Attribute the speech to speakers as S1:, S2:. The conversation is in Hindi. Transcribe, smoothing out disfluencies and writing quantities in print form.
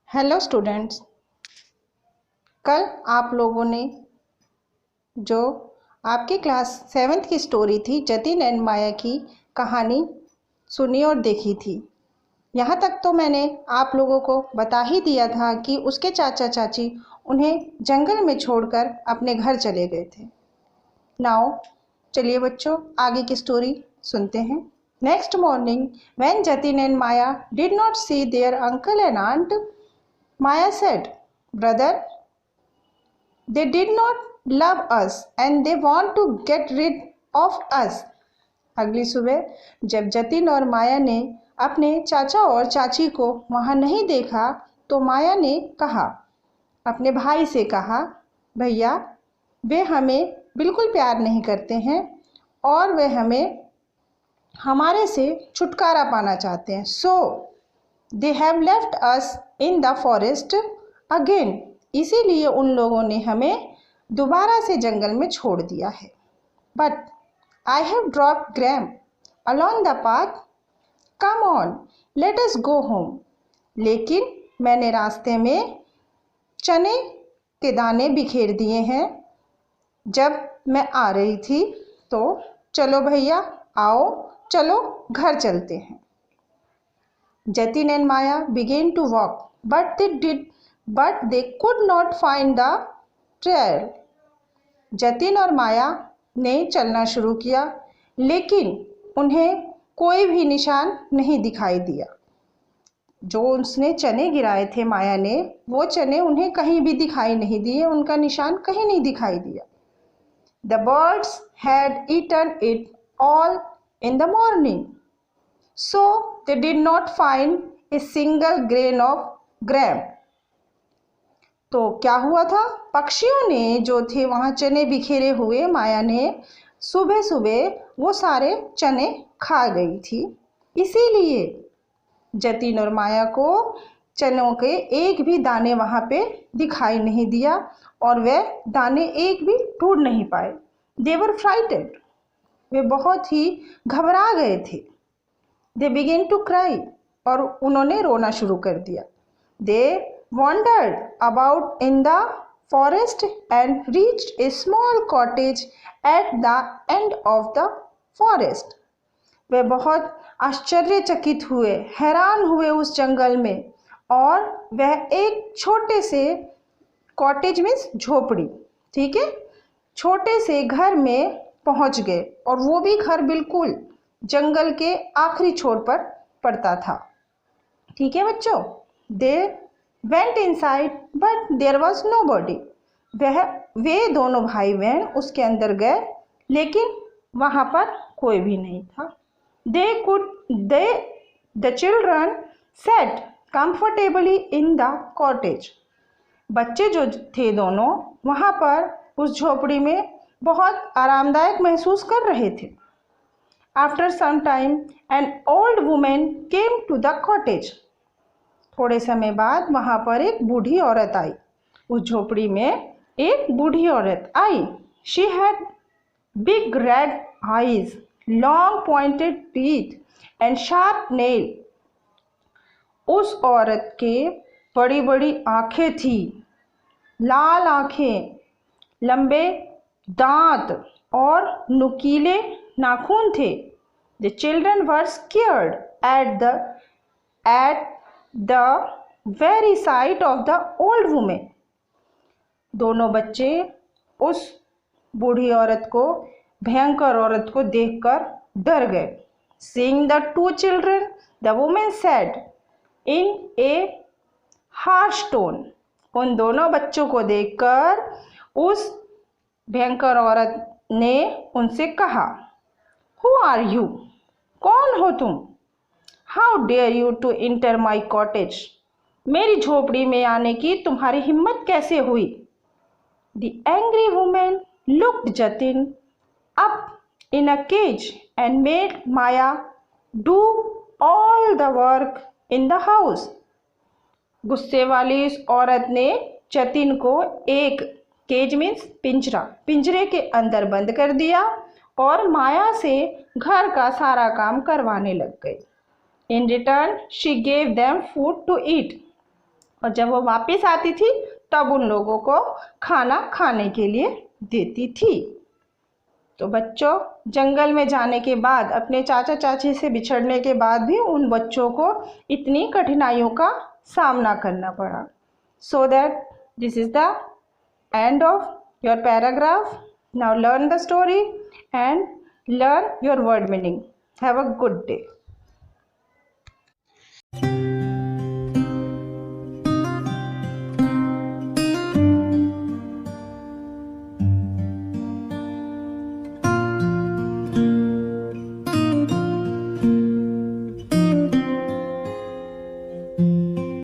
S1: Hello students. कल आप लोगों ने जो आपकी क्लास 7th की स्टोरी थी जतिन एंड माया की कहानी सुनी और देखी थी। यहाँ तक तो मैंने आप लोगों को बता ही दिया था कि उसके चाचा चाची उन्हें जंगल में छोड़कर अपने घर चले गए थे। नाउ चलिए बच्चों आगे की स्टोरी सुनते हैं। Next morning when Jatin and Maya did not see their uncle and aunt, Maya said, "Brother, they did not love us and they want to get rid of us." अगली सुबह जब जतिन और माया ने अपने चाचा और चाची को वहाँ नहीं देखा तो माया ने कहा, अपने भाई से कहा, भैया वे हमें बिल्कुल प्यार नहीं करते हैं और वे हमारे से छुटकारा पाना चाहते हैं। So they have left us in the forest again. इसीलिए उन लोगों ने हमें दोबारा से जंगल में छोड़ दिया है। But I have drop gram along the path, come on let us go home. लेकिन मैंने रास्ते में चने के दाने बिखेर दिए हैं जब मैं आ रही थी, तो चलो भैया आओ, चलो घर चलते हैं। Jatin and Maya began to walk, but they could not find the trail. Jatin और माया ने चलना शुरू किया, लेकिन उन्हें कोई भी निशान नहीं दिखाई दिया। जो उसने चने गिराए थे माया ने, वो चने उन्हें कहीं भी दिखाई नहीं दिए, उनका निशान कहीं नहीं दिखाई दिया। The birds had eaten it all in the morning. So they did not find a single grain of gram. तो क्या हुआ था, पक्षियों ने जो थे वहाँ चने बिखेरे हुए माया ने सुबह सुबह वो सारे चने खा गई थी। इसीलिए जतिन और माया को चनों के एक भी दाने वहाँ पे दिखाई नहीं दिया और वे दाने एक भी ढूंढ नहीं पाए। They were frightened. वे बहुत ही घबरा गए थे। They began to cry. और उन्होंने रोना शुरू कर दिया। They wandered about in the forest and reached a small cottage at the end of the forest. वे बहुत आश्चर्यचकित हुए, हैरान हुए उस जंगल में, और वह एक छोटे से कॉटेज मीन्स झोपड़ी, ठीक है, छोटे से घर में पहुंच गए, और वो भी घर बिल्कुल जंगल के आखिरी छोर पर पड़ता था। ठीक है बच्चों। They went inside but there was nobody. वे दोनों भाई बहन उसके अंदर गए, लेकिन वहाँ पर कोई भी नहीं था। The children set comfortably in the cottage. बच्चे जो थे दोनों वहाँ पर उस झोपड़ी में बहुत आरामदायक महसूस कर रहे थे। After some time, an old woman came to the cottage. थोड़े समय बाद वहाँ पर एक बूढ़ी औरत आई। उस झोपड़ी में एक बूढ़ी औरत आई। She had big red eyes, long pointed teeth and sharp nail. उस औरत के बड़ी बड़ी आँखें थी, लाल आँखें, लंबे दांत और नुकीले नाखून थे। The children were scared at the very sight of the old woman. दोनों बच्चे उस बूढ़ी औरत को, भयंकर औरत को देखकर डर गए। Seeing the two children, the woman said in a harsh tone. उन दोनों बच्चों को देखकर उस भयंकर औरत ने उनसे कहा, Who are you? कौन हो तुम? How dare you to enter my cottage? मेरी झोपड़ी में आने की तुम्हारी हिम्मत कैसे हुई? The angry woman looked Jatin up in a cage and made Maya do all the work in the house. गुस्से वाली इस औरत ने जतिन को एक केज मीन्स पिंजरे के अंदर बंद कर दिया और माया से घर का सारा काम करवाने लग गई। In return, she gave them food to eat. और जब वो वापस आती थी तब उन लोगों को खाना खाने के लिए देती थी। तो बच्चों, जंगल में जाने के बाद, अपने चाचा चाची से बिछड़ने के बाद भी उन बच्चों को इतनी कठिनाइयों का सामना करना पड़ा। So that this is the end of your paragraph. Now learn the story and learn your word meaning. Have a good day.